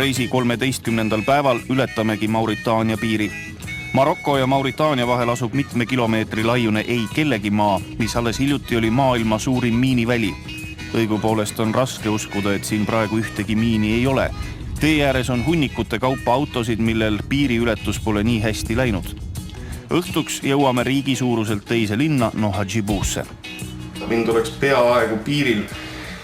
Reisi 13. päeval ületamegi Mauritaania piiri. Maroko ja Mauritaania vahel asub mitme kilomeetri laiune ei kellegi maa, mis alles hiljuti oli maailma suurim miiniväli. Õigupoolest on raske uskuda, et siin praegu ühtegi miini ei ole. Tee ääres on hunnikute kaupa autosid, millel piiriületus pole nii hästi läinud. Õhtuks jõuame riigi suuruselt teise linna Nouadhibousse. Mind oleks peaaegu piiril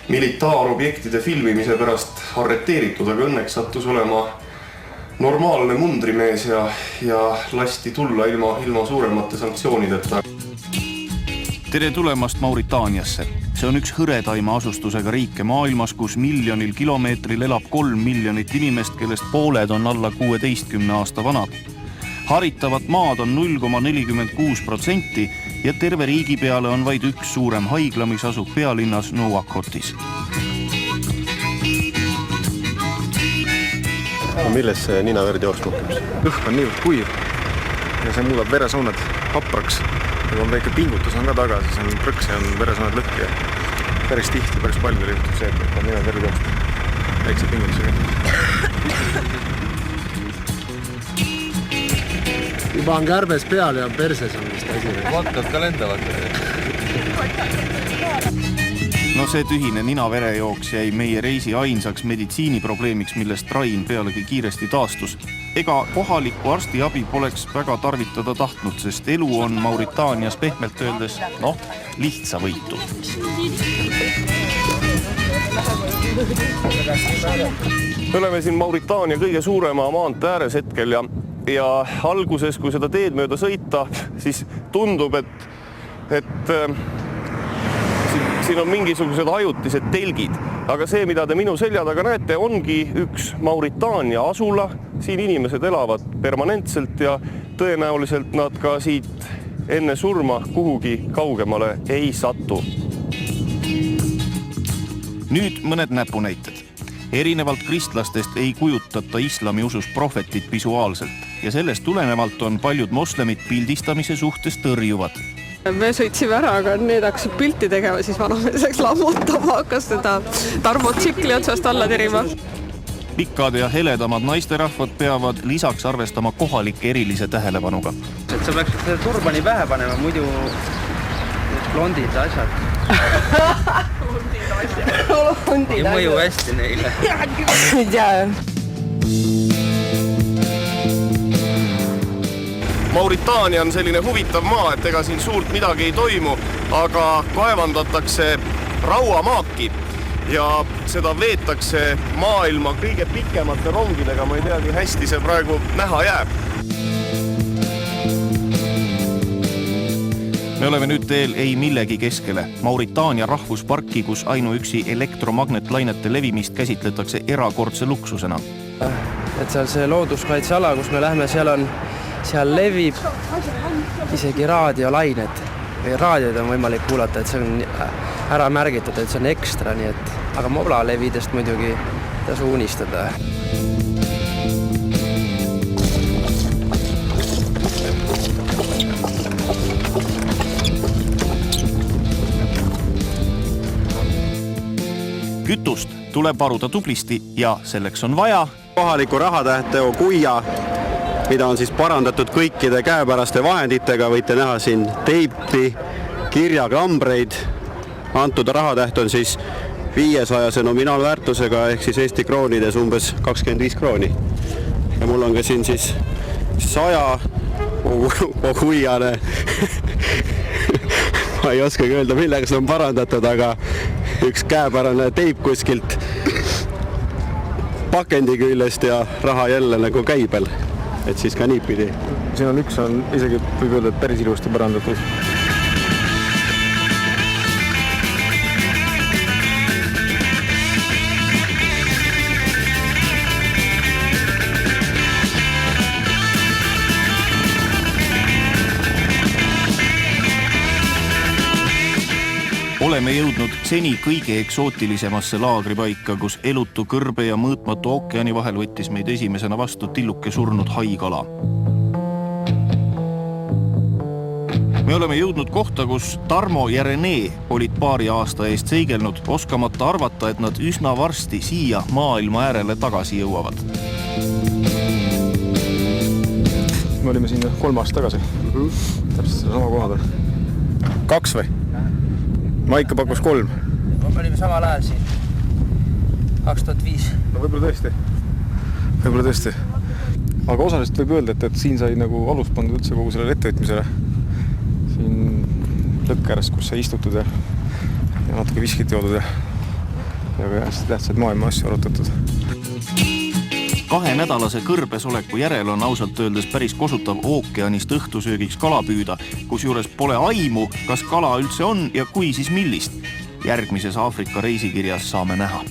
militaarobjektide filmimise pärast arreteeritud, aga õnneks sattus olema normaalne mundrimees ja lasti tulla ilma suuremate sanktsioonideta. Tere tulemast Mauritaaniasse. See on üks hõredaima asustusega riike maailmas, kus miljonil kilomeetril elab 3 miljonit inimest, kellest pooled on alla 16 aasta vanad. Haritavat maad on 0,46% ja terve riigi peale on vaid üks suurem haigla, mis asub pealinnas Nouakchotis. Milles see ninaverd jooksma? Õhk on niivõrd kuiv ja see muudab veresooned hapraks. Kui on väike pingutus on ka taga, siis on prõks ja on veresooned lõhki. Päris tihti, päris palju juhtub see, et on ninaverd jooksma. Väikse pingutusega. Juba on kärbes peal ja perses on vist asi. Vaatad ka lendavad. No see tühine ninaverejooks jäi meie reisi ainsaks meditsiiniprobleemiks, millest Rain pealegi kiiresti taastus. Ega kohalikku arstiabi poleks väga tarvitada tahtnud, sest elu on Mauritaanias pehmelt öeldes, lihtsavõitu. Me oleme siin Mauritaania kõige suurema maantee ääres hetkel ja alguses, kui seda teed mööda sõita, siis tundub, et siin on mingisugused ajutised telgid. Aga see, mida te minu selja taga näete, ongi üks Mauritaania asula. Siin inimesed elavad permanentselt ja tõenäoliselt nad ka siit enne surma kuhugi kaugemale ei satu. Nüüd mõned näpunäited. Erinevalt kristlastest ei kujutata islami usus prohvetit visuaalselt ja sellest tulenevalt on paljud moslemid pildistamise suhtes tõrjuvad. Me sõitsime ära, aga need hakkasid pilti tegema, siis vanameeseks lammutama, hakkas seda tarbotsikli otsast alla terima. Pikkad ja heledamad naisterahvad peavad lisaks arvestama kohalike erilise tähelepanuga. Sa peaksid seda turbani pähe panema, muidu blondid asjad. Ei mõju hästi neile. Mauritaania on selline huvitav maa, et ega siin suurt midagi ei toimu, aga kaevandatakse rauamaaki ja seda veetakse maailma kõige pikemate rongidega. Ma ei teagi hästi, see praegu näha jääb. Me oleme nüüd teel ei millegi keskele. Mauritaania rahvusparki, kus ainuüksi elektromagnetlainete levimist käsitletakse erakordse luksusena. Et seal see looduskaitseala, kus me lähme, seal levib isegi raadiolainet. Raadioid on võimalik kuulata, et see on ära märgitud, et see on ekstra, nii et aga moblalevidest muidugi tasu unistada. Kütust tuleb varuda tublisti ja selleks on vaja kohaliku rahatähteo kuia, mida on siis parandatud kõikide käepäraste vahenditega. Võite näha siin teipi, kirjakambreid. Antud rahatäht on siis 500 nominaalväärtusega ehk siis Eesti kroonides umbes 25 krooni. Ja mul on ka siin siis 100 kuiane. Ma ei oskagi öelda, millega see on parandatud, aga üks käepärane teip kuskilt pakendi küljest ja raha jälle nagu käibel. Et siis ka niipidi. Siin on üks, isegi võib öelda, et päris ilusti parandatud. Oleme jõudnud seni kõige eksootilisemasse laagripaika, kus elutu kõrbe ja mõõtmatu ookeani vahel võttis meid esimesena vastu tilluke surnud haigala. Me oleme jõudnud kohta, kus Tarmo ja Rene olid paari aasta eest seigelnud, oskamata arvata, et nad üsna varsti siia maailma äärele tagasi jõuavad. Me olime siin 3 aastat tagasi. Täpselt selle sama koha peal. 2 või? Maika pakkus 3. Me olime samal ajal siin. 2005. No võib-olla tõesti. Aga osaliselt võib öelda, et siin sai nagu alus pandud üldse kogu sellele ettevõtmisele. Siin lõkkääres, kus sai istutud ja natuke viskit joodud ja ka hästi tähtsad maailma asju arutatud. 2-nädalase kõrbesoleku järel on ausalt öeldes päris kosutav ookeanist õhtusöögiks kala püüda, kus juures pole aimu, kas kala üldse on ja kui siis millist. Järgmises Aafrika reisikirjas saame näha.